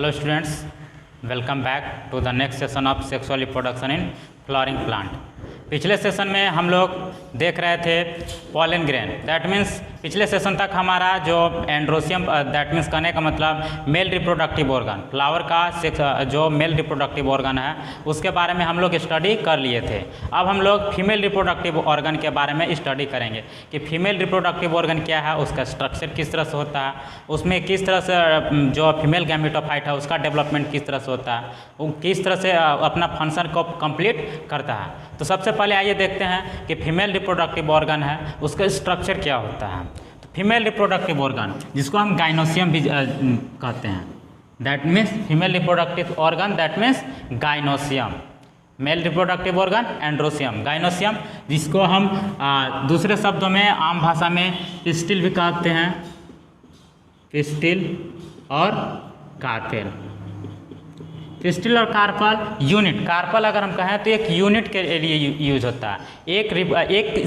Hello students, welcome back to the next session of sexual reproduction in flowering plant. पिछले session में हम लोग देख रहे थे पॉलन ग्रेन, दैट मीन्स पिछले सेशन तक हमारा जो एंड्रोसियम, दैट मीन्स कहने का मतलब मेल रिप्रोडक्टिव ऑर्गन, फ्लावर का जो मेल रिप्रोडक्टिव ऑर्गन है उसके बारे में हम लोग स्टडी कर लिए थे। अब हम लोग फीमेल रिप्रोडक्टिव ऑर्गन के बारे में स्टडी करेंगे कि फीमेल रिप्रोडक्टिव ऑर्गन क्या है, उसका स्ट्रक्चर किस तरह से होता है, उसमें किस तरह से जो फीमेल गैमेटोफाइट है उसका डेवलपमेंट किस तरह से होता है, वो किस तरह से अपना फंक्शन को कंप्लीट करता है। तो सबसे पहले आइए देखते हैं कि फीमेल रिप्रोडक्टिव ऑर्गन है उसका स्ट्रक्चर क्या होता है। तो फीमेल रिप्रोडक्टिव ऑर्गन जिसको हम गाइनोसियम भी कहते हैं, that means female reproductive organ that means gynoecium, male reproductive organ androecium, gynoecium जिसको हम दूसरे शब्दों में आम भाषा में पिस्टिल भी कहते हैं, पिस्टिल और कार्पेल। पिस्टिल और कार्पल यूनिट, कार्पल अगर हम कहें तो एक यूनिट के लिए यूज होता है, एक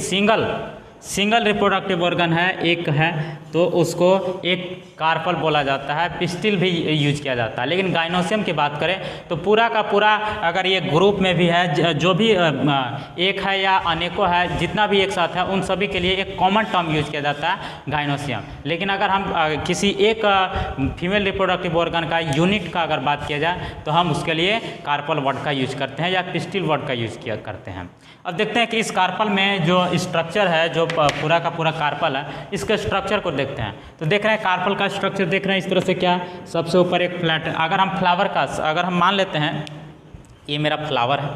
सिंगल रिप्रोडक्टिव ऑर्गन है, एक है तो उसको एक कार्पल बोला जाता है, पिस्टिल भी यूज किया जाता है। लेकिन गाइनोसियम की बात करें तो पूरा का पूरा अगर ये ग्रुप में भी है, जो भी एक है या अनेकों है, जितना भी एक साथ है उन सभी के लिए एक कॉमन टर्म यूज किया जाता है गाइनोसियम। लेकिन अगर हम किसी एक फीमेल रिप्रोडक्टिव ऑर्गन का यूनिट का अगर बात किया जाए तो हम उसके लिए कार्पल वर्ड का यूज करते हैं या पिस्टिल वर्ड का यूज करते हैं। अब देखते हैं कि इस कार्पल में जो स्ट्रक्चर है, जो पूरा का पूरा कार्पल है, इसके स्ट्रक्चर को देखते हैं। तो देख रहे हैं कार्पल का स्ट्रक्चर देख रहे हैं इस तरह से, क्या सबसे ऊपर एक फ्लैट, अगर हम फ्लावर का अगर हम मान लेते हैं ये मेरा फ्लावर है,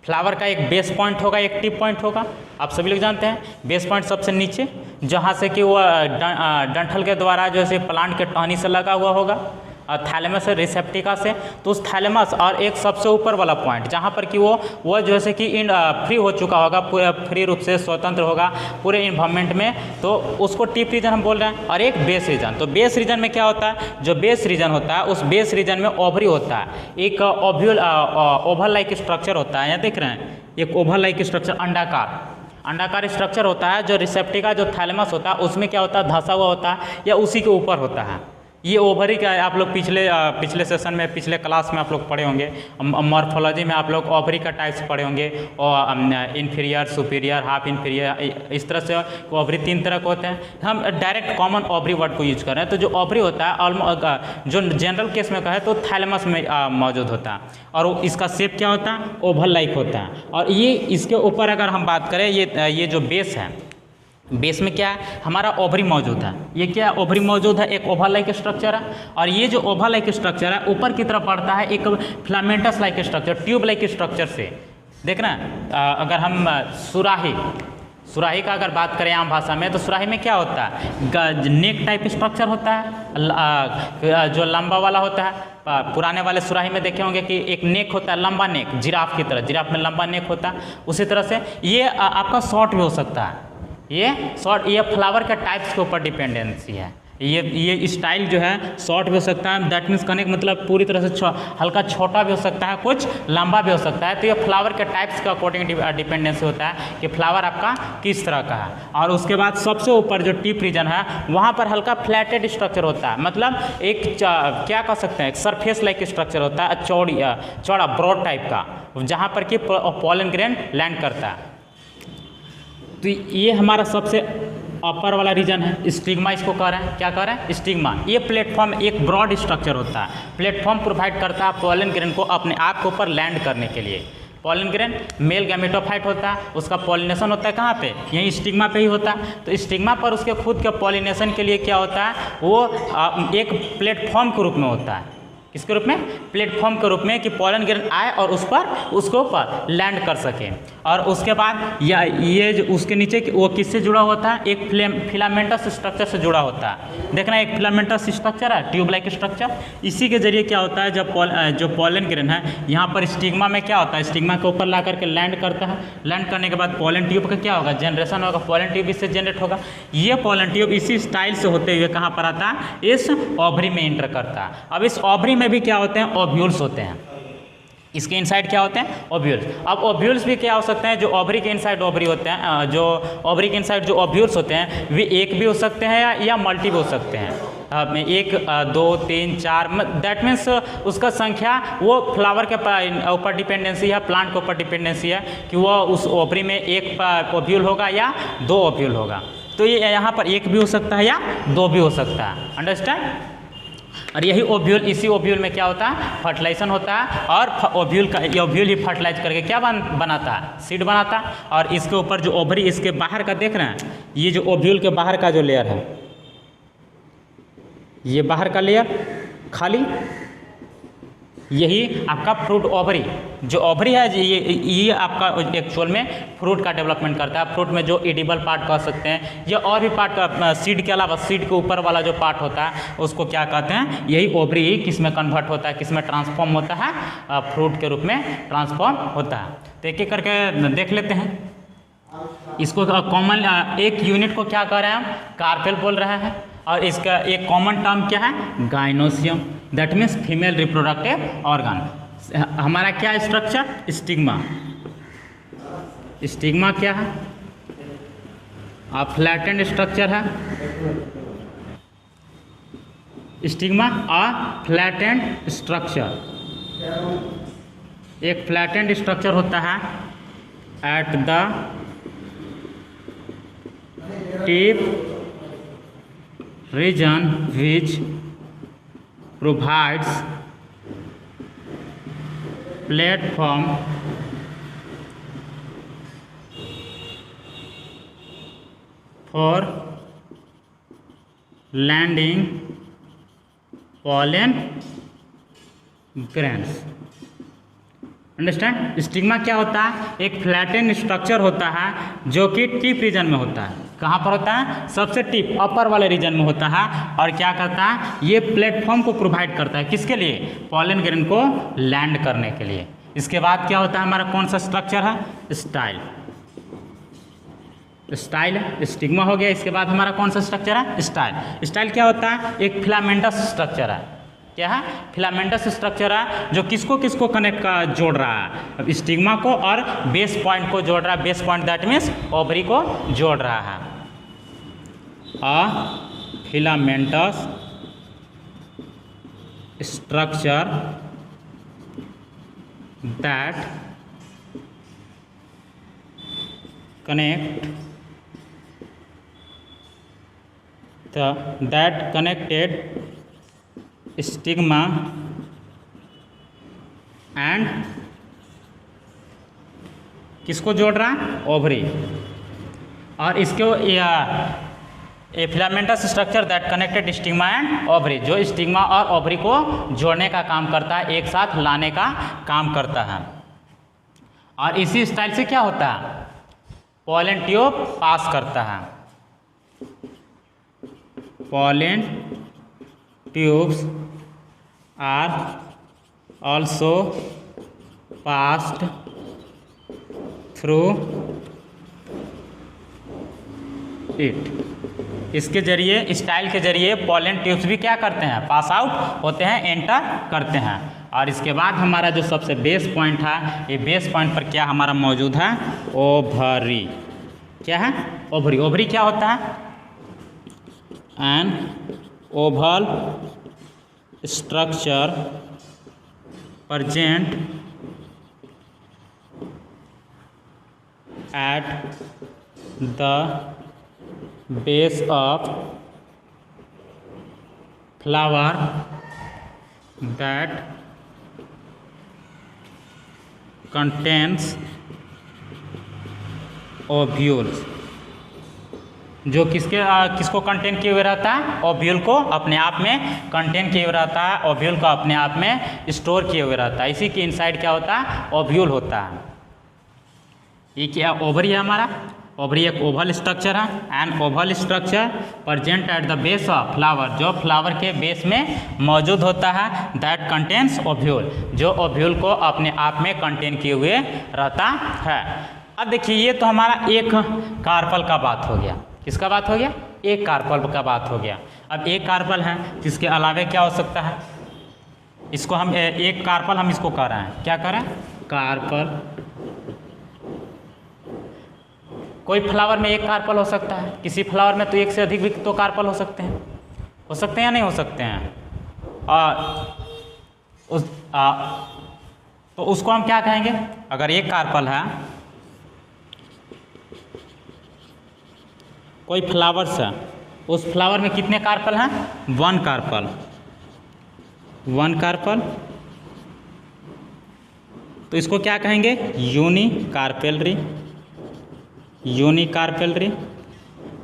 फ्लावर का एक बेस पॉइंट होगा, एक टिप पॉइंट होगा। आप सभी लोग जानते हैं बेस पॉइंट सबसे नीचे, जहाँ से कि वो डंठल के द्वारा जो है प्लांट के टहनी से लगा हुआ होगा, थैलेमस है रिसेप्टिका से, तो उस थैलेमस और एक सबसे ऊपर वाला पॉइंट जहाँ पर कि वो जैसे कि फ्री हो चुका होगा, पूरा फ्री रूप से स्वतंत्र होगा पूरे इन्वायरमेंट में, तो उसको टिप रीजन हम बोल रहे हैं। और एक बेस रीजन, तो बेस रीजन में क्या होता है, जो बेस रीजन होता है उस बेस रीजन में ओवरी होता है, एक ओवल लाइक स्ट्रक्चर होता है। यहाँ देख रहे हैं एक ओवल लाइक स्ट्रक्चर, अंडाकार स्ट्रक्चर होता है, जो रिसेप्टिका जो थैलेमस होता है उसमें क्या होता है, धंसा हुआ होता है या उसी के ऊपर होता है। ये ओवरी का आप लोग पिछले सेशन में, पिछले क्लास में आप लोग पढ़े होंगे, मॉर्फोलॉजी में आप लोग ओवरी का टाइप्स पढ़े होंगे, और इन्फीरियर, सुपीरियर, हाफ इन्फीरियर, इस तरह से ओवरी 3 तरह के होते हैं। हम डायरेक्ट कॉमन ओवरी वर्ड को यूज कर रहे हैं। तो जो ओवरी होता है जो जनरल केस में कहे तो थैलेमस में मौजूद होता है, और इसका शेप क्या होता है, ओवल लाइक होता है। और ये इसके ऊपर अगर हम बात करें, ये जो बेस है, बेस में क्या है, हमारा ओवरी मौजूद है। ये क्या ओवरी मौजूद है, एक ओवल लाइक स्ट्रक्चर है। और ये जो ओवल लाइक स्ट्रक्चर है ऊपर की तरफ बढ़ता है एक filamentous like structure, tube like structure से। देखना अगर हम सुराही का अगर बात करें आम भाषा में, तो सुराही में क्या होता है, नेक टाइप स्ट्रक्चर होता है, जो लंबा वाला होता है। पुराने वाले सुराही में देखे होंगे कि एक नेक होता है, लंबा नेक, जिराफ की तरह, जिराफ में लंबा नेक होता है। उसी तरह से ये आपका शॉर्ट भी हो सकता है, ये फ्लावर के टाइप्स के ऊपर डिपेंडेंसी है। ये स्टाइल जो है शॉर्ट भी हो सकता है, दैट मीन्स कहने का मतलब पूरी तरह से हल्का छोटा भी हो सकता है, कुछ लंबा भी हो सकता है। तो ये फ्लावर के टाइप्स के अकॉर्डिंग डिपेंडेंसी होता है कि फ्लावर आपका किस तरह का है। और उसके बाद सबसे ऊपर जो टिप रीजन है वहाँ पर हल्का फ्लैटेड स्ट्रक्चर होता है, मतलब एक क्या कह सकते हैं, एक सरफेस लाइक स्ट्रक्चर होता है, चौड़ा ब्रॉड टाइप का, जहाँ पर कि पॉलन ग्रेन लैंड करता है। तो ये हमारा सबसे अपर वाला रीजन है, स्टिग्मा इसको कह रहे हैं, क्या कह रहे हैं, स्टिग्मा। ये प्लेटफॉर्म एक ब्रॉड स्ट्रक्चर होता है, प्लेटफॉर्म प्रोवाइड करता है पॉलन ग्रेन को अपने आप के ऊपर लैंड करने के लिए। पॉलन ग्रेन मेल गैमेटोफाइट होता है, उसका पॉलिनेशन होता है कहाँ पे, यहीं स्टिग्मा पे ही होता है। तो स्टिग्मा पर उसके खुद के पॉलिनेशन के लिए क्या होता है, वो एक प्लेटफॉर्म के रूप में होता है। किसके रूप में, प्लेटफॉर्म के रूप में, कि पॉलन ग्रेन आए और उसके ऊपर लैंड कर सके। और उसके बाद ये जो उसके नीचे वो किससे जुड़ा होता है, एक फिलामेंटस स्ट्रक्चर से जुड़ा होता है। देखना एक फिलामेंटस स्ट्रक्चर है, ट्यूब लाइक स्ट्रक्चर। इसी के जरिए क्या होता है, जो पॉलन ग्रेन है यहाँ पर स्टिग्मा में क्या होता है, स्टिग्मा के ऊपर ला करके लैंड करता है। लैंड करने के बाद पॉलन ट्यूब का क्या होगा, जनरेशन होगा, पॉलन ट्यूब इससे जनरेट होगा। ये पॉलन ट्यूब इसी स्टाइल से होते हुए कहाँ पर आता है, इस ओवरी में इंटर करता है। अब इस ओवरी में भी क्या होते हैं, ओव्यूल्स होते हैं। इसके इनसाइड क्या होते हैं, ओव्यूल्स। अब ओव्यूल्स भी क्या हो सकते हैं, जो ओवरी के इनसाइड ओवरी होते हैं, जो ओवरी के इनसाइड जो ओव्यूल्स होते हैं वे एक भी हो सकते हैं या मल्टी भी हो सकते हैं। में 1 2 3 4, दैट मीन्स उसका संख्या वो फ्लावर के ऊपर डिपेंडेंसी है, प्लांट के ऊपर डिपेंडेंसी है कि वो उस ओवरी में 1 ओव्यूल होगा या 2 ओव्यूल होगा। तो ये यहाँ पर 1 भी हो सकता है या 2 भी हो सकता है, अंडरस्टैंड। और यही ओव्यूल, इसी ओव्यूल में क्या होता है, फर्टिलाइजेशन होता है, और ओव्यूल का ये ओव्यूल ही फर्टिलाइज करके क्या बनाता है, सीड बनाता है। और इसके ऊपर जो ओवरी इसके बाहर का देख रहे हैं, ये जो ओव्यूल के बाहर का जो लेयर है, ये बाहर का लेयर खाली, यही आपका फ्रूट ओवरी, जो ओवरी है ये आपका एक्चुअल में फ्रूट का डेवलपमेंट करता है। फ्रूट में जो एडिबल पार्ट कह सकते हैं या और भी पार्ट का, सीड के अलावा सीड के ऊपर वाला जो पार्ट होता है उसको क्या कहते हैं, यही ओवरी ही किस में कन्वर्ट होता है, किस में ट्रांसफॉर्म होता है, फ्रूट के रूप में ट्रांसफॉर्म होता है। तो एक एक करके देख लेते हैं इसको। कॉमन एक यूनिट को क्या कह रहे हैं हम, कार्पेल बोल रहे हैं, और इसका एक कॉमन टर्म क्या है, gynoecium, that means female reproductive organ. हमारा क्या स्ट्रक्चर, स्टिग्मा। स्टिग्मा क्या है, फ्लैटेंड स्ट्रक्चर है, स्टिग्मा फ्लैटेंड स्ट्रक्चर, एक फ्लैटेंड स्ट्रक्चर होता है at the tip region which provides platform for landing pollen grains। Understand. Stigma क्या होता है, एक फ्लैटेन स्ट्रक्चर होता है जो कि टिप रीजन में होता है। कहाँ पर होता है, सबसे टिप अपर वाले रीजन में होता है। और क्या करता है, ये प्लेटफॉर्म को प्रोवाइड करता है, किसके लिए, पॉलन ग्रेन को लैंड करने के लिए। इसके बाद क्या होता है, हमारा कौन सा स्ट्रक्चर है, स्टाइल। स्टाइल स्टिग्मा हो गया। इसके बाद हमारा कौन सा स्ट्रक्चर है, स्टाइल। स्टाइल क्या होता है, एक फिलामेंटस स्ट्रक्चर है। क्या है, फिलामेंटस स्ट्रक्चर है जो किसको किसको कनेक्ट का जोड़ रहा है, अब स्टिग्मा को और बेस पॉइंट को जोड़ रहा है। Base point that means ovary को जोड़ रहा है। Filamentous structure that connect that connected stigma and किसको जोड़ रहा है, ओवरी। और इसको a filamentous structure that connected stigma and ovary, जो स्टिग्मा और ओवरी को जोड़ने का काम करता है, एक साथ लाने का काम करता है। और इसी स्टाइल से क्या होता है, पॉलन ट्यूब पास करता है। Pollen tubes are also passed through it. इसके जरिए, स्टाइल के जरिए पॉलन ट्यूब्स भी क्या करते हैं, पास आउट होते हैं, एंटर करते हैं। और इसके बाद हमारा जो सबसे बेस पॉइंट है, ये बेस पॉइंट पर क्या हमारा मौजूद है, ओवरी। क्या है, ओवरी। ओवरी क्या होता है, an oval structure present at the base of flower that contains ovules, जो किसको कंटेन किए हुए रहता है, ओव्यूल को अपने आप में कंटेन किए हुए रहता है, ओव्यूल को अपने आप में स्टोर किए हुए रहता है। इसी के इनसाइड क्या होता है, ओव्यूल होता है। ये क्या ओवरी है हमारा, ओवरी एक ओवल स्ट्रक्चर है, an oval structure present at the base of flower, जो फ्लावर के बेस में मौजूद होता है, दैट कंटेन्स ओव्यूल, जो ओव्यूल को अपने आप में कंटेन किए हुए रहता है। अब देखिए, ये तो हमारा एक कार्पल का बात हो गया। किसका बात हो गया, एक कार्पल का बात हो गया। अब एक कार्पल है, इसके अलावे क्या हो सकता है, इसको हम एक कार्पल हम इसको कह रहे हैं, क्या कह रहे हैं, कार्पल। कोई फ्लावर में एक कार्पल हो सकता है, किसी फ्लावर में तो एक से अधिक भी तो कार्पल हो सकते हैं। हो सकते हैं या नहीं हो सकते हैं? तो उसको हम क्या कहेंगे? अगर एक कार्पल है, कोई फ्लावर्स है, उस फ्लावर में कितने कार्पल हैं? 1 कार्पल, 1 कार्पल, तो इसको क्या कहेंगे? यूनिकार्पेलरी, यूनिकार्पेलरी।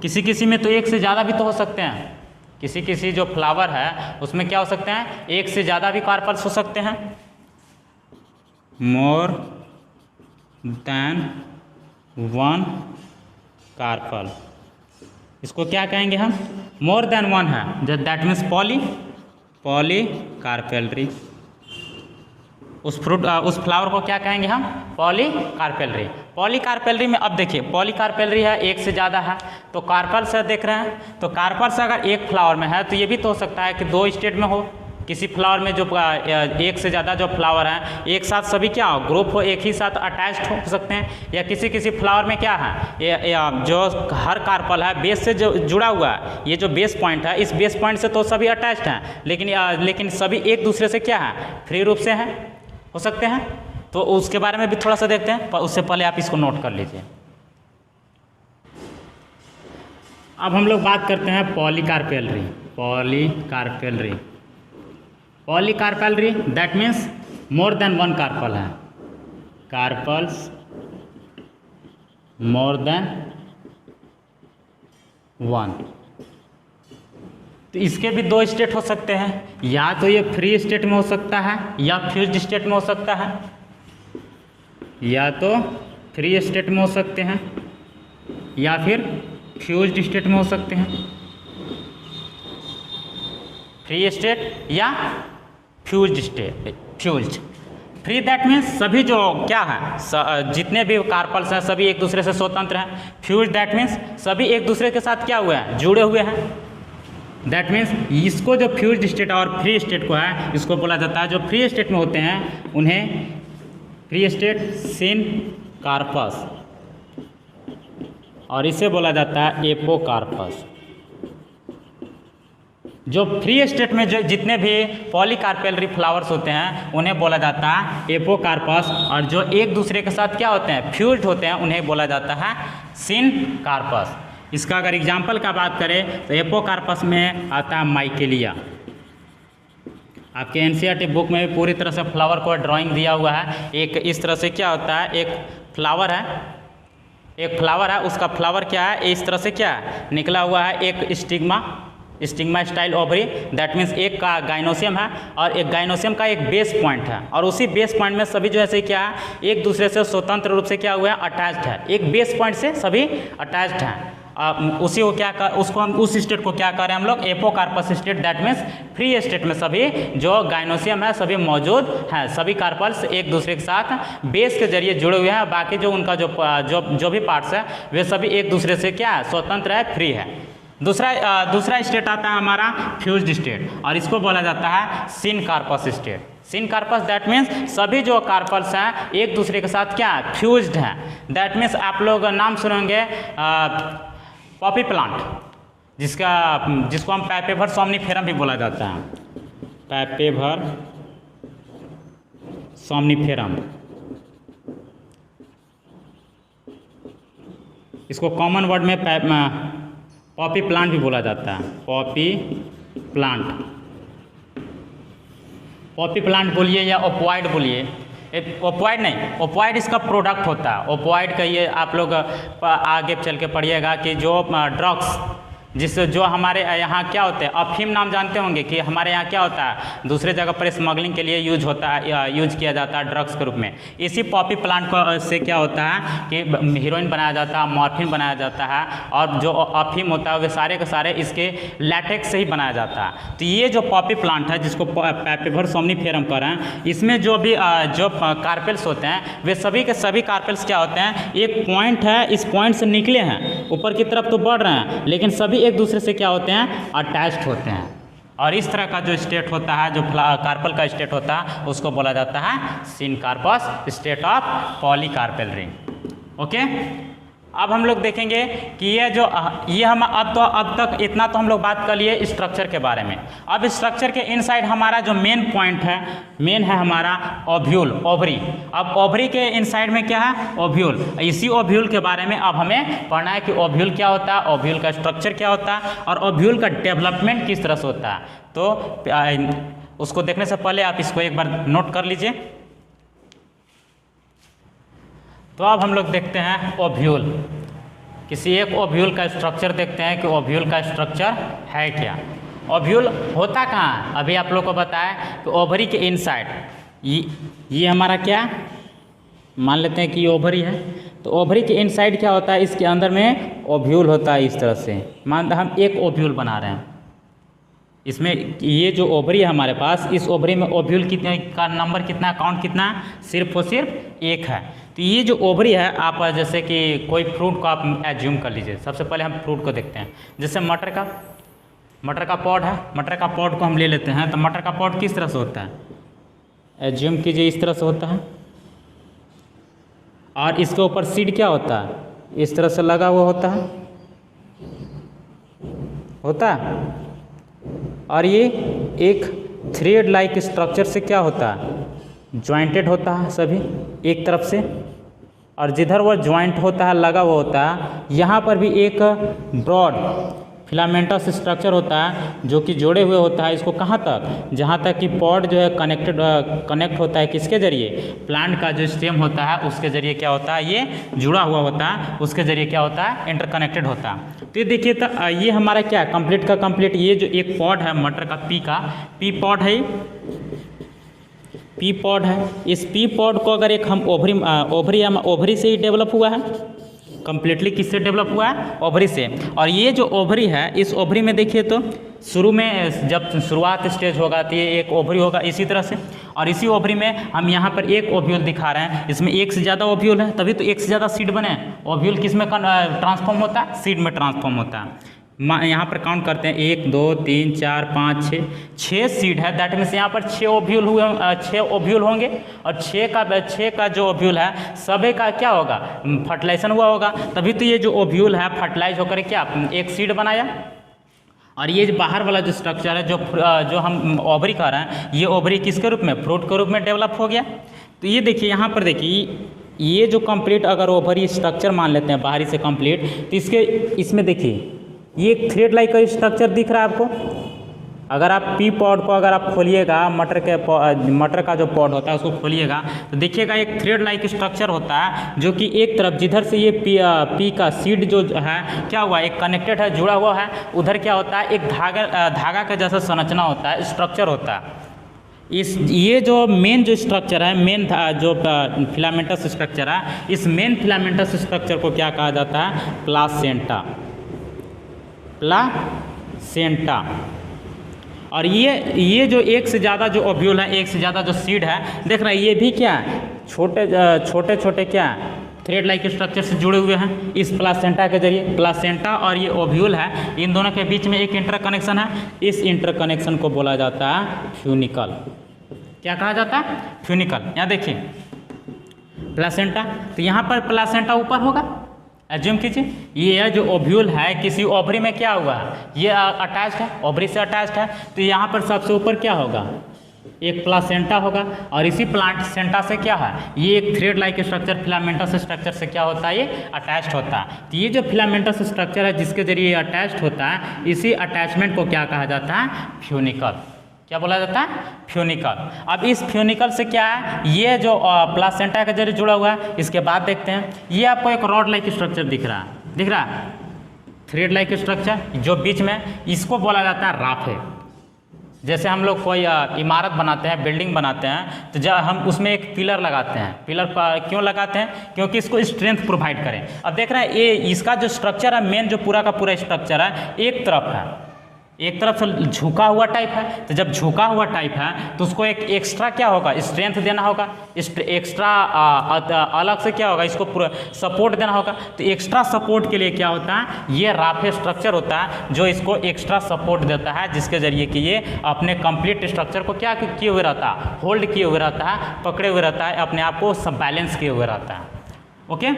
किसी किसी में तो एक से ज़्यादा भी तो हो सकते हैं, किसी किसी जो फ्लावर है उसमें क्या हो सकते हैं? एक से ज़्यादा भी कार्पल्स हो सकते हैं, मोर देन 1 कार्पल। इसको क्या कहेंगे हम? मोर देन 1 है, दैट मीन्स पॉलीकार्पेलरी। उस फ्लावर को क्या कहेंगे हम? पॉलीकार्पेलरी। पॉलीकार्पेलरी में अब देखिए, पॉलीकार्पेलरी है, एक से ज़्यादा है, तो कार्पल्स देख रहे हैं, तो कार्पल्स अगर एक फ्लावर में है तो ये भी तो हो सकता है कि 2 स्टेट में हो। किसी फ्लावर में जो एक से ज़्यादा जो फ्लावर हैं एक साथ सभी क्या हो? ग्रुप हो, एक ही साथ अटैच्ड हो सकते हैं। या किसी किसी फ्लावर में क्या है, जो हर कार्पल है बेस से जो जुड़ा हुआ है, ये जो बेस पॉइंट है, इस बेस पॉइंट से तो सभी अटैच्ड हैं, लेकिन सभी एक दूसरे से क्या है? फ्री रूप से हैं, हो सकते हैं। तो उसके बारे में भी थोड़ा सा देखते हैं, पर उससे पहले आप इसको नोट कर लीजिए। अब हम लोग बात करते हैं polycarpellary. Polycarpellary, polycarpellary that means more than 1 carpel है, कार्पल्स मोर देन 1। तो इसके भी 2 स्टेट हो सकते हैं, या तो ये फ्री स्टेट में हो सकता है या फ्यूज्ड स्टेट में हो सकता है, या तो फ्री स्टेट में हो सकते हैं या फिर फ्यूज्ड स्टेट में हो सकते हैं। फ्री स्टेट या fused state. Fused, free that means सभी जो क्या है, जितने भी कार्पल्स हैं सभी एक दूसरे से स्वतंत्र हैं। फ्यूज्ड दैट मीन्स सभी एक दूसरे के साथ क्या हुए हैं? जुड़े हुए हैं। दैट मीन्स इसको जो फ्यूज्ड स्टेट और फ्री स्टेट को है, इसको बोला जाता है, जो फ्री स्टेट में होते हैं उन्हें फ्री स्टेट सिनकार्पस, और इसे बोला जाता है एपोकार्पस। जो फ्री स्टेट में जो जितने भी पॉलीकार्पेलरी फ्लावर्स होते हैं उन्हें बोला जाता है एपोकार्पस, और जो एक दूसरे के साथ क्या होते हैं? फ्यूज्ड होते हैं, उन्हें बोला जाता है सिनकार्पस। इसका अगर एग्जाम्पल का बात करें तो एपोकार्पस में आता है माइकेलिया। आपके एनसीईआरटी बुक में भी पूरी तरह से फ्लावर को ड्राइंग दिया हुआ है। एक इस तरह से क्या होता है, एक फ्लावर है, एक फ्लावर है, उसका फ्लावर क्या है? इस तरह से क्या है? निकला हुआ है एक stigma style ovary, that means एक का गाइनोसियम है और एक गाइनोसियम का एक बेस पॉइंट है, और उसी बेस पॉइंट में सभी जो है क्या है? एक दूसरे से स्वतंत्र रूप से क्या हुआ है? अटैच्ड है। एक बेस पॉइंट से सभी अटैच्ड हैं। उसी को क्या कर, उसको हम उस स्टेट को क्या कर रहे हैं हम लोग? Apocarpous state, that means free state में सभी जो गाइनोसियम है सभी मौजूद हैं, सभी कार्पल्स एक दूसरे के साथ बेस के जरिए जुड़े हुए हैं। बाकी जो उनका जो भी पार्ट्स है वे सभी एक दूसरे से क्या है? स्वतंत्र है, फ्री है। दूसरा स्टेट आता है हमारा फ्यूज्ड स्टेट, और इसको बोला जाता है syncarpous state. Syncarpous that means सभी जो कार्पल्स हैं एक दूसरे के साथ क्या है? फ्यूज्ड हैं। दैट मीन्स आप लोग नाम सुनेंगे पॉपी प्लांट, जिसको हम पैपेवर सोमनीफेरम भी बोला जाता है। पैपेवर सोमनीफेरम, इसको कॉमन वर्ड में पॉपी प्लांट भी बोला जाता है। पॉपी प्लांट, पॉपी प्लांट बोलिए या ओपॉइड बोलिए। ओपॉइड नहीं, ओपॉइड इसका प्रोडक्ट होता है। ओपॉइड का ये आप लोग आगे चल के पढ़िएगा कि जो ड्रग्स जो हमारे यहाँ क्या होते हैं, अफीम नाम जानते होंगे कि हमारे यहाँ क्या होता है? दूसरे जगह पर स्मगलिंग के लिए यूज होता है, यूज किया जाता है ड्रग्स के रूप में। इसी पॉपी प्लांट को से क्या होता है कि हीरोइन बनाया जाता है, मॉर्फिन बनाया जाता है, और जो अफीम होता है वे सारे के सारे इसके लैटेक्स से ही बनाया जाता है। तो ये जो पॉपी प्लांट है जिसको पैपेवर सोमनीफेरम कह रहे हैं, इसमें जो भी जो कार्पेल्स होते हैं वे सभी के सभी कार्पेल्स क्या होते हैं? एक पॉइंट है, इस पॉइंट से निकले हैं, ऊपर की तरफ तो बढ़ रहे हैं, लेकिन सभी एक दूसरे से क्या होते हैं? अटैच्ड होते हैं। और इस तरह का जो स्टेट होता है, जो कार्पल का स्टेट होता है, उसको बोला जाता है सिनकार्पस स्टेट ऑफ पॉलीकार्पेलरी। ओके, अब हम लोग देखेंगे कि ये हम अब तक इतना तो हम लोग बात कर लिए स्ट्रक्चर के बारे में। अब स्ट्रक्चर के इनसाइड हमारा जो मेन पॉइंट है, मेन है हमारा ओव्यूल, ओवरी। अब ओवरी के इनसाइड में क्या है? ओव्यूल। इसी ओव्यूल के बारे में अब हमें पढ़ना है कि ओव्यूल क्या होता है, ओव्यूल का स्ट्रक्चर क्या होता है और ओव्यूल का डेवलपमेंट किस तरह से होता है। तो उसको देखने से पहले आप इसको एक बार नोट कर लीजिए। तो अब हम लोग देखते हैं ओव्यूल, किसी एक ओव्यूल का स्ट्रक्चर देखते हैं कि ओव्यूल का स्ट्रक्चर है क्या। ओव्यूल होता कहाँ है? अभी आप लोग को बताया कि ओवरी के इनसाइड ये हमारा क्या, मान लेते हैं कि ये ओवरी है, तो ओवरी के इनसाइड क्या होता है? इसके अंदर में ओव्यूल होता है इस तरह से। मान हम एक ओव्यूल बना रहे हैं, इसमें ये जो ओवरी है हमारे पास, इस ओवरी में ओव्यूल कितने का नंबर कितना, काउंट कितना? सिर्फ और सिर्फ एक है। तो ये जो ओवरी है, आप जैसे कि कोई फ्रूट को आप एज्यूम कर लीजिए। सबसे पहले हम फ्रूट को देखते हैं। जैसे मटर का पॉड है, मटर का पॉड को हम ले लेते हैं। तो मटर का पॉड किस तरह से होता है? एज्यूम कीजिए इस तरह से होता है, और इसके ऊपर सीड क्या होता है? इस तरह से लगा हुआ होता है, और ये एक थ्रेड लाइक स्ट्रक्चर से क्या होता है? ज्वाइंटेड होता है सभी एक तरफ से, और जिधर वो ज्वाइंट होता है, लगा हुआ होता है, यहाँ पर भी एक ब्रॉड फिलामेंटस स्ट्रक्चर होता है जो कि जोड़े हुए होता है इसको कहाँ तक? जहाँ तक कि पॉड जो है कनेक्ट होता है किसके जरिए? प्लांट का जो स्टेम होता है उसके जरिए क्या होता है? ये जुड़ा हुआ होता है, उसके जरिए क्या होता है? इंटरकनेक्टेड होता है। तो ये देखिए, तो ये हमारा क्या है? कंप्लीट का कंप्लीट ये जो एक पॉड है मटर का, पी पॉड है, पी पॉड है। इस पी पॉड को अगर एक हम ओवरी से ही डेवलप हुआ है, कंप्लीटली किससे डेवलप हुआ है? ओवरी से। और ये जो ओवरी है, इस ओवरी में देखिए तो शुरू में जब शुरुआत स्टेज होगा तो ये एक ओवरी होगा इसी तरह से, और इसी ओवरी में हम यहाँ पर एक ओव्यूल दिखा रहे हैं। इसमें एक से ज़्यादा ओव्यूल है, तभी तो एक से ज़्यादा सीड बने। ओव्यूल किस में ट्रांसफॉर्म होता है? सीड में ट्रांसफॉर्म होता है। यहाँ पर काउंट करते हैं 1 2 3 4 5 6 सीड है। दैट मीन्स यहाँ पर 6 ओव्यूल हुए, 6 ओव्यूल होंगे, और 6 का जो ओव्यूल है सभी का क्या होगा? फर्टिलाइजेशन हुआ होगा, तभी तो ये जो ओव्यूल है फर्टिलाइज होकर क्या एक सीड बनाया। और ये जो बाहर वाला जो स्ट्रक्चर है जो हम ओवरी कह रहे हैं, ये ओवरी किसके रूप में? फ्रूट के रूप में डेवलप हो गया। तो ये देखिए, यहाँ पर देखिए, ये जो कंप्लीट अगर ओवरी स्ट्रक्चर मान लेते हैं बाहरी से कंप्लीट, तो इसमें देखिए ये एक थ्रेड लाइक का स्ट्रक्चर दिख रहा है आपको। अगर आप पी पॉड को अगर आप खोलिएगा, मटर का जो पॉड होता है उसको खोलिएगा, तो देखिएगा एक थ्रेड लाइक स्ट्रक्चर होता है जो कि एक तरफ जिधर से ये पी का सीड जो है क्या हुआ? एक कनेक्टेड है, जुड़ा हुआ है। उधर क्या होता है? एक धागा का जैसा संरचना होता है, स्ट्रक्चर होता है। ये जो मेन जो स्ट्रक्चर है, मेन जो फिलामेंटस स्ट्रक्चर है, इस मेन फिलामेंटस स्ट्रक्चर को क्या कहा जाता है? प्लासेंटा। और ये जो एक से ज़्यादा जो ओव्यूल है, एक से ज़्यादा जो सीड है, देख रहे हैं, ये भी क्या है? छोटे क्या थ्रेड लाइक स्ट्रक्चर से जुड़े हुए हैं इस प्लासेंटा के जरिए। प्लासेंटा और ये ओव्यूल है, इन दोनों के बीच में एक इंटरकनेक्शन है। इस इंटरकनेक्शन को बोला जाता है फ्यूनिकल। क्या कहा जाता है? फ्यूनिकल। यहाँ देखिए प्लासेंटा, तो यहाँ पर प्लासेंटा ऊपर होगा, एज्यूम कीजिए। ये जो ओव्यूल है किसी ओवरी में क्या हुआ है? ये अटैच्ड है, ओवरी से अटैच्ड है, तो यहाँ पर सबसे ऊपर क्या होगा? एक प्लासेंटा होगा, और इसी प्लासेंटा से क्या है? ये एक thread like structure filamentous structure से क्या होता है? ये अटैच्ड होता है। तो ये जो फिलामेंटस स्ट्रक्चर है जिसके जरिए ये अटैच्ड होता है, इसी अटैचमेंट को क्या कहा जाता है? फ्यूनिकल। क्या बोला जाता है? फ्यूनिकल। अब इस फ्यूनिकल से क्या है? ये जो प्लासेंटा के जरिए जुड़ा हुआ है। इसके बाद देखते हैं, ये आपको एक रॉड लाइक स्ट्रक्चर दिख रहा है, थ्रेड लाइक स्ट्रक्चर जो बीच में, इसको बोला जाता है राफे। जैसे हम लोग कोई इमारत बनाते हैं, बिल्डिंग बनाते हैं, तो जब हम उसमें एक पिलर लगाते हैं। पिलर क्यों लगाते हैं? क्योंकि इसको स्ट्रेंथ प्रोवाइड करें। अब देख रहे हैं, ये इसका जो स्ट्रक्चर है, मेन जो पूरा का पूरा स्ट्रक्चर है, एक तरफ है, एक तरफ से झुका हुआ टाइप है। तो जब झुका हुआ टाइप है तो उसको एक एक्स्ट्रा क्या होगा? स्ट्रेंथ देना होगा। एक्स्ट्रा अलग से क्या होगा? इसको पूरा सपोर्ट देना होगा। तो एक्स्ट्रा सपोर्ट के लिए क्या होता है? ये राफे स्ट्रक्चर होता है जो इसको एक्स्ट्रा सपोर्ट देता है, जिसके जरिए कि ये अपने कंप्लीट स्ट्रक्चर को क्या किए हुए रहता है? होल्ड किए हुए रहता है, पकड़े हुए रहता है, अपने आप को सब बैलेंस किए हुए रहता है। ओके,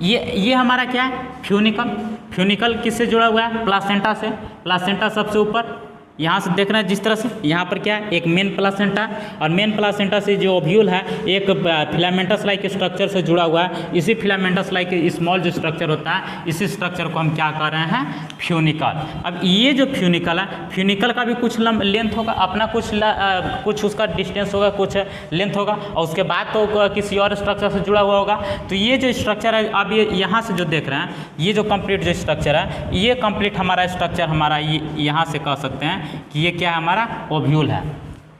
ये हमारा क्या है, फ्यूनिकल। फ्यूनिकल किससे जुड़ा हुआ है, प्लासेंटा से। प्लासेंटा सबसे ऊपर, यहाँ से देख रहे हैं जिस तरह से, यहाँ पर क्या है, एक मेन प्लासेंटा, और मेन प्लासेंटा से जो ओव्यूल है एक फिलामेंटस लाइक स्ट्रक्चर से जुड़ा हुआ है। इसी फिलामेंटस लाइक स्मॉल जो स्ट्रक्चर होता है, इसी स्ट्रक्चर को हम क्या कर रहे हैं, फ्यूनिकल। अब ये जो फ्यूनिकल है, फ्यूनिकल का भी कुछ लेंथ होगा अपना, कुछ उसका डिस्टेंस होगा, कुछ लेंथ होगा, और उसके बाद तो किसी और स्ट्रक्चर से जुड़ा हुआ होगा। तो ये जो स्ट्रक्चर है, अब ये यहाँ से जो देख रहे हैं, ये जो कंप्लीट जो स्ट्रक्चर है, ये कंप्लीट हमारा स्ट्रक्चर हमारा यहाँ से कह सकते हैं कि ये क्या है, हमारा ओव्यूल है।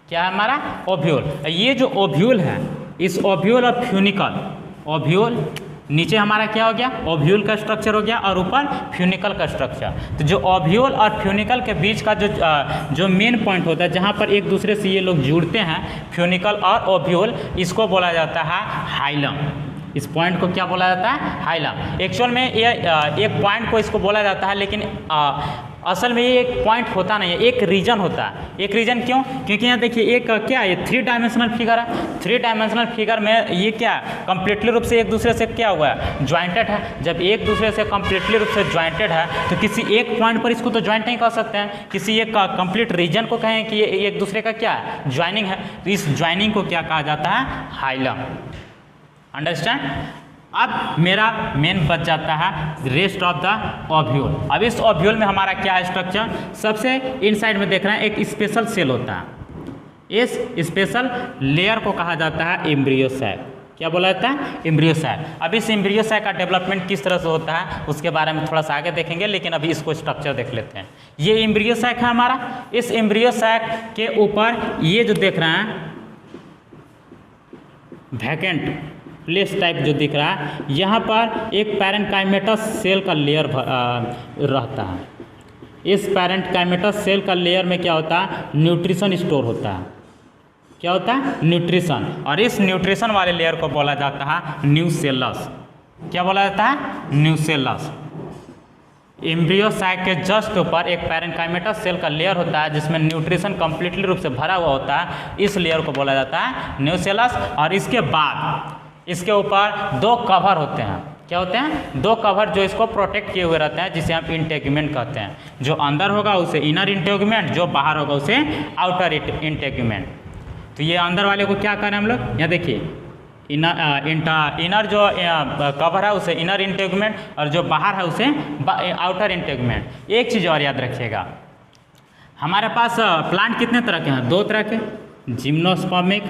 क्या है हमारा, ओव्यूल। ये जो ओव्यूल है, इस ओव्यूल और फ्यूनिकल, ओव्यूल नीचे हमारा क्या हो गया, ओव्यूल का स्ट्रक्चर हो गया, और ऊपर फ्यूनिकल का स्ट्रक्चर। तो जो ओव्यूल और फ्यूनिकल के बीच का जो मेन पॉइंट होता है, जहाँ पर एक दूसरे से ये लोग जुड़ते हैं, फ्यूनिकल और ओव्यूल, इसको बोला जाता है हाइलम। इस पॉइंट को क्या बोला जाता है, हाइलम। एक्चुअल में ये एक पॉइंट को इसको बोला जाता है, लेकिन असल में ये एक पॉइंट होता नहीं है, एक रीजन होता है। एक रीजन क्यों, क्योंकि यहाँ देखिए एक क्या है, 3 डायमेंशनल फिगर है। 3 डायमेंशनल फिगर में ये क्या कंप्लीटली रूप से एक दूसरे से क्या हुआ है, ज्वाइंटेड है। जब एक दूसरे से कंप्लीटली रूप से ज्वाइंटेड है, तो किसी एक पॉइंट पर इसको तो ज्वाइंट नहीं कर सकते हैं, किसी एक कंप्लीट रीजन को कहें कि ये एक दूसरे का क्या है, ज्वाइनिंग है। तो इस ज्वाइनिंग को क्या कहा जाता है, हाइलम। अंडरस्टैंड। अब मेरा मेन बच जाता है रेस्ट ऑफ द ओव्यूल। अब इस ओव्यूल में हमारा क्या है स्ट्रक्चर, सबसे इनसाइड में देख रहे हैं एक स्पेशल सेल होता है। इस स्पेशल लेयर को कहा जाता है एम्ब्रियो सैक। क्या बोला जाता है, एम्ब्रियो सैक। अब इस एम्ब्रियो सैक का डेवलपमेंट किस तरह से होता है, उसके बारे में थोड़ा सा आगे देखेंगे, लेकिन अभी इसको स्ट्रक्चर देख लेते हैं। ये एम्ब्रियो सैक है हमारा। इस एम्ब्रियो सैक के ऊपर ये जो देख रहे हैं वैकेंट प्लेस टाइप जो दिख रहा है, यहाँ पर एक पैरेन्काइमेटस सेल का लेयर रहता है। इस पैरेन्काइमेटस सेल का लेयर में क्या होता है, न्यूट्रिशन स्टोर होता है। क्या होता है, न्यूट्रिशन। और इस न्यूट्रिशन वाले लेयर को बोला जाता है न्यूसेलस। क्या बोला जाता है, न्यूसेलस। एम्ब्रियो सैक के जस्ट ऊपर एक पैरेन्काइमेटस सेल का लेयर होता है, जिसमें न्यूट्रिशन कंप्लीटली रूप से भरा हुआ होता है। इस लेयर को बोला जाता है न्यूसेलस। और इसके बाद इसके ऊपर 2 कवर होते हैं। क्या होते हैं, 2 कवर जो इसको प्रोटेक्ट किए हुए रहते हैं, जिसे हम इंटेगुमेंट कहते हैं। जो अंदर होगा उसे इनर इंटेगुमेंट, जो बाहर होगा उसे आउटर इंटेगुमेंट। तो ये अंदर वाले को क्या करें हम लोग, यहाँ देखिए इनर जो कवर है उसे इनर इंटेगुमेंट, और जो बाहर है उसे आउटर इंटेगुमेंट। एक चीज़ और याद रखिएगा, हमारे पास प्लांट कितने तरह के हैं, 2 तरह के, जिम्नोस्पर्मिक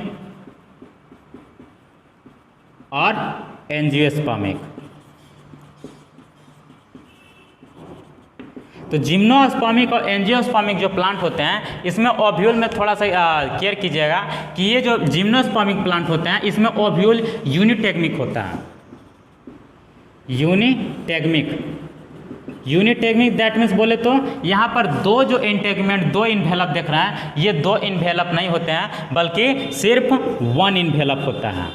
और एंजियोस्पर्मिक। तो जिम्नोस्पर्मिक और एंजियोस्पर्मिक जो प्लांट होते हैं, इसमें ओव्यूल में थोड़ा सा केयर कीजिएगा कि ये जो जिम्नोस्पर्मिक प्लांट होते हैं, इसमें ओव्यूल यूनिटेगमिक होता है। यूनिटेगमिक दैट मीन्स बोले तो यहाँ पर 2 जो इंटेगमेंट, 2 इन्वेलप देख रहे हैं, ये 2 इन्वेलप नहीं होते हैं, बल्कि सिर्फ 1 इन्वेलप होता है।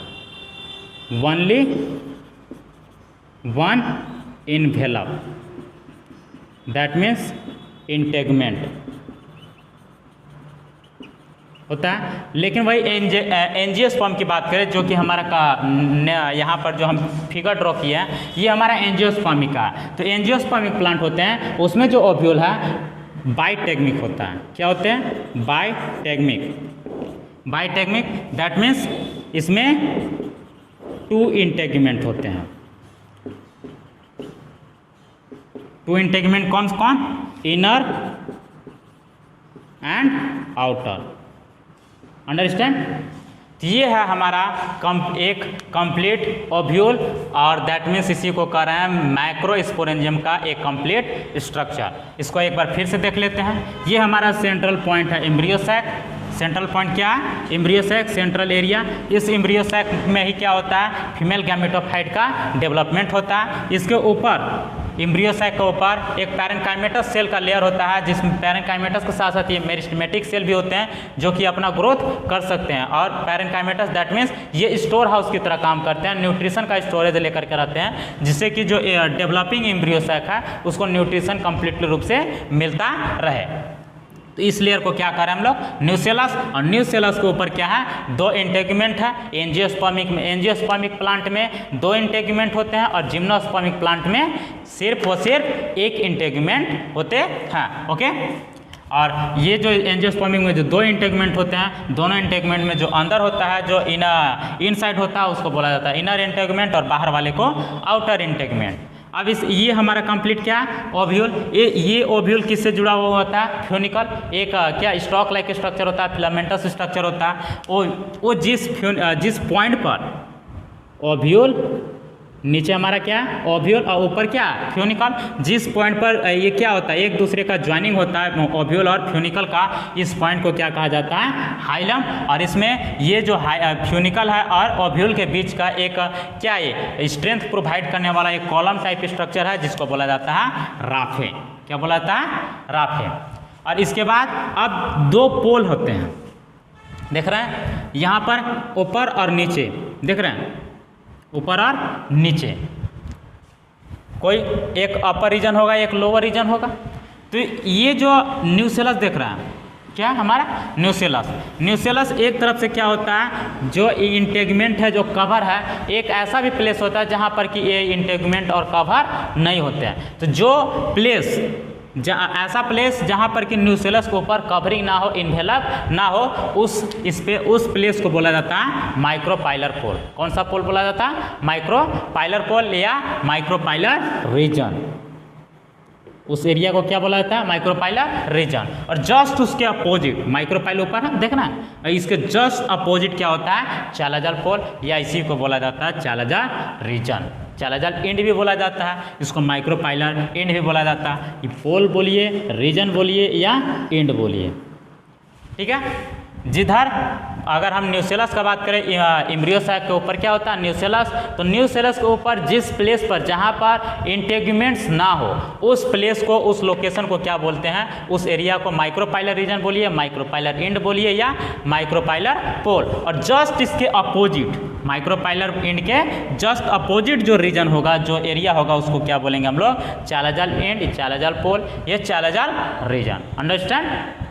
Only 1 envelope, that means integument होता है। लेकिन वही एंजियोस्पर्म की बात करें, जो कि हमारा यहाँ पर जो हम फिगर ड्रॉ किया है, ये हमारा एंजियोस्पर्मिक का। तो एंजियोस्पर्मिक प्लांट होते हैं, उसमें जो ओव्यूल है बाइटेगमिक होता है। क्या होते हैं, बाइटेगमिक दैट मीन्स इसमें 2 इंटेगमेंट होते हैं। 2 इंटेगमेंट कौन कौन, इनर एंड आउटर। अंडरस्टैंड। तो ये है हमारा एक कंप्लीट ओव्यूल, और दैट मीन्स इसी को कह रहे हैं माइक्रोस्पोरेंजियम का एक कंप्लीट स्ट्रक्चर। इसको एक बार फिर से देख लेते हैं। ये हमारा सेंट्रल पॉइंट है एम्ब्रियो सैक। सेंट्रल पॉइंट क्या है, एम्ब्रियो सैक, सेंट्रल एरिया। इस एम्ब्रियो सैक में ही क्या होता है, फीमेल गैमेटोफाइट का डेवलपमेंट होता है। इसके ऊपर एम्ब्रियो सैक के ऊपर एक पैरेन्काइमेटस सेल का लेयर होता है, जिसमें पैरेन्काइमेटस के साथ साथ ये मेरिस्टेमेटिक सेल भी होते हैं, जो कि अपना ग्रोथ कर सकते हैं। और पैरेन्काइमेटस दैट मीन्स ये स्टोर हाउस की तरह काम करते हैं, न्यूट्रिशन का स्टोरेज लेकर के रहते हैं, जिससे कि जो डेवलपिंग एम्ब्रियो सैक है उसको न्यूट्रिशन कंप्लीटली रूप से मिलता रहे। तो इस लेयर को क्या कर रहे हैं हम लोग, न्यूसेलस। और न्यूसेलस के ऊपर क्या है, 2 इंटेगुमेंट है। एंजियोस्पर्मिक में, एंजियोस्पर्मिक प्लांट में 2 इंटेगुमेंट होते हैं और जिम्नोस्पर्मिक प्लांट में सिर्फ और सिर्फ 1 इंटेगुमेंट होते हैं। ओके, और ये जो एंजियोस्पर्मिक में जो 2 इंटेगुमेंट होते हैं, दोनों इंटेगुमेंट में जो अंदर होता है, जो इनसाइड होता है, उसको बोला जाता है इनर इंटेगुमेंट, और बाहर वाले को आउटर इंटेगुमेंट। अब ये हमारा कंप्लीट क्या है, ओव्यूल। ये ओव्यूल किससे जुड़ा हुआ होता है, फ्यूनिकल। एक क्या स्टॉक लाइक स्ट्रक्चर होता है, फिलामेंटस स्ट्रक्चर होता है। वो जिस पॉइंट पर ओव्यूल, नीचे हमारा क्या है ओव्यूल और ऊपर क्या है फ्यूनिकल, जिस पॉइंट पर ये क्या होता है, एक दूसरे का ज्वाइनिंग होता है ओव्यूल और फ्यूनिकल का, इस पॉइंट को क्या कहा जाता है, हाइलम। और इसमें ये जो फ्यूनिकल है और ओव्यूल के बीच का एक क्या है, स्ट्रेंथ प्रोवाइड करने वाला एक कॉलम टाइप स्ट्रक्चर है, जिसको बोला जाता है राफे। क्या बोला जाता है, राफे। और इसके बाद अब 2 पोल होते हैं, देख रहे हैं यहाँ पर ऊपर और नीचे, देख रहे हैं ऊपर और नीचे, कोई एक अपर रीजन होगा, एक लोअर रीजन होगा। तो ये जो न्यूसेलस देख रहा है, क्या हमारा न्यूसेलस एक तरफ से क्या होता है, जो इंटेगुमेंट है, जो कवर है, एक ऐसा भी प्लेस होता है जहाँ पर कि ये इंटेगुमेंट और कवर नहीं होते हैं। तो जो प्लेस, ऐसा प्लेस जहाँ पर कि न्यूसेलस के ऊपर कवरिंग ना हो, इन्वेलप ना हो, उस प्लेस को बोला जाता है माइक्रोपाइलर पोल। कौन सा पोल बोला जाता है, माइक्रोपाइलर पोल या माइक्रोपाइलर रीजन। उस एरिया को क्या बोला जाता है, माइक्रोपाइलर रीजन। और जस्ट उसके अपोजिट, माइक्रोपाइलर ऊपर है देखना, इसके जस्ट अपोजिट क्या होता है, चैलाजल पोल, या इसी को बोला जाता है चैलाजल रीजन। चैलाजल एंड भी बोला जाता है, इसको माइक्रोपाइलर एंड भी बोला जाता है। ये पोल बोलिए, रीजन बोलिए या एंड बोलिए, ठीक है। जिधर अगर हम न्यूसेलस का बात करें, एम्ब्रियोसाइक के ऊपर क्या होता है, न्यूसेलस। तो न्यूसेलस के ऊपर जिस प्लेस पर, जहाँ पर इंटेगुमेंट्स ना हो, उस प्लेस को, उस लोकेशन को क्या बोलते हैं, उस एरिया को माइक्रोपाइलर रीजन बोलिए, माइक्रोपाइलर एंड बोलिए या माइक्रोपाइलर पोल। और जस्ट इसके अपोजिट, माइक्रोपाइलर एंड के जस्ट अपोजिट जो रीजन होगा, जो एरिया होगा, उसको क्या बोलेंगे हम लोग, चैलाजल एंड, चैलाजल पोल, ये चैलाजल रीजन। अंडरस्टैंड।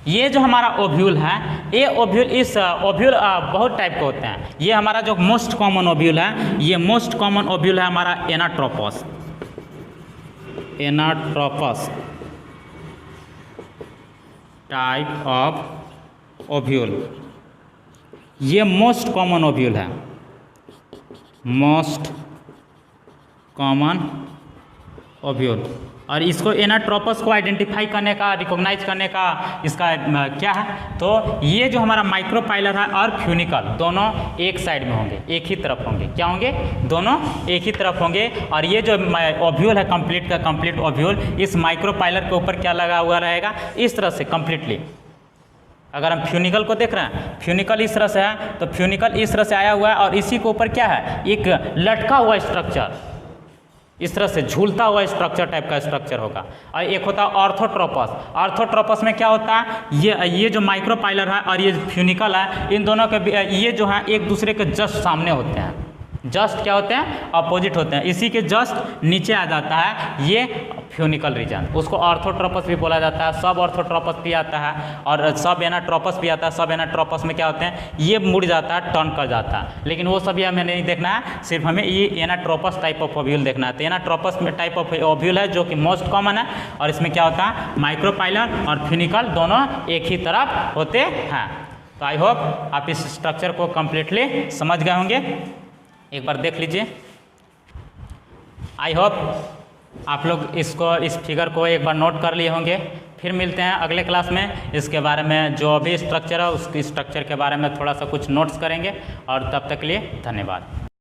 ये जो हमारा ओव्यूल है, ये ओव्यूल, इस ओव्यूल बहुत टाइप के होते हैं। ये हमारा जो मोस्ट कॉमन ओव्यूल है, ये मोस्ट कॉमन ओव्यूल है हमारा anatropous. Anatropous type of ovule, ये मोस्ट कॉमन ओव्यूल है, मोस्ट कॉमन ओव्यूल। और इसको एनाट्रोपस को आइडेंटिफाई करने का, रिकॉग्नाइज करने का इसका क्या है, तो ये जो हमारा माइक्रोपाइलर है और फ्यूनिकल दोनों एक साइड में होंगे, एक ही तरफ होंगे। क्या होंगे, दोनों एक ही तरफ होंगे। और ये जो ओव्यूल है, कंप्लीट का कंप्लीट ओव्यूल, इस माइक्रोपाइलर के ऊपर क्या लगा हुआ रहेगा, इस तरह से कंप्लीटली। अगर हम फ्यूनिकल को देख रहे हैं, फ्यूनिकल इस तरह से है, तो फ्यूनिकल इस तरह से आया हुआ है, और इसी के ऊपर क्या है, एक लटका हुआ स्ट्रक्चर, इस तरह से झूलता हुआ स्ट्रक्चर टाइप का स्ट्रक्चर होगा। और एक होता है ऑर्थोट्रोपस। ऑर्थोट्रोपस में क्या होता है, ये जो माइक्रोपाइलर है और ये फ्यूनिकल है, इन दोनों के ये जो है एक दूसरे के जस्ट सामने होते हैं, जस्ट क्या होते हैं, अपोजिट होते हैं। इसी के जस्ट नीचे आ जाता है ये फ्यूनिकल रीजन, उसको ऑर्थोट्रोपस भी बोला जाता है, सब ऑर्थोट्रोपस भी आता है और सब एनाट्रोपस भी आता है। सब एनाट्रोपस में क्या होते हैं, ये मुड़ जाता है, टर्न कर जाता है, लेकिन वो सभी हमें नहीं देखना है, सिर्फ हमें ये एनाट्रोपस टाइप ऑफ ओव्यूल देखना है। तो एनाट्रोपस में टाइप ऑफ ओव्यूल है जो कि मोस्ट कॉमन है, और इसमें क्या होता है, माइक्रोपाइलर और फ्यूनिकल दोनों एक ही तरफ होते हैं। तो आई होप आप इस स्ट्रक्चर को कंप्लीटली समझ गए होंगे, एक बार देख लीजिए। आई होप आप लोग इस फिगर को एक बार नोट कर लिए होंगे। फिर मिलते हैं अगले क्लास में, इसके बारे में जो भी स्ट्रक्चर है, उस स्ट्रक्चर के बारे में थोड़ा सा कुछ नोट्स करेंगे। और तब तक के लिए धन्यवाद।